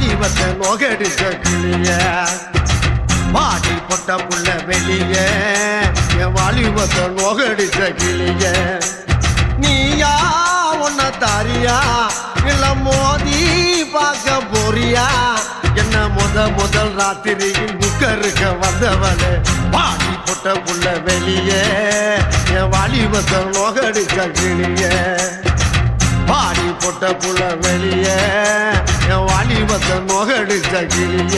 வாலிபத்தை நோகடிச்ச கிளிய பாடி பொட்ட புள்ள வெளிய என் வாலிபத்தை நோகடிச்ச கிளிய நீயா உன்ன தாரியா இல்ல மோதி பார்க்க போறியா என்ன முதல் ராத்திரியில் புக்கருக்க வந்தவளே பாடி பொட்ட புள்ள வெளிய என் வாலிபத்தை நோகடிச்ச கிளிய பாடி பொட்ட புள்ள வெளிய என் வாலிபத்தை நோகடிச்ச கிளிய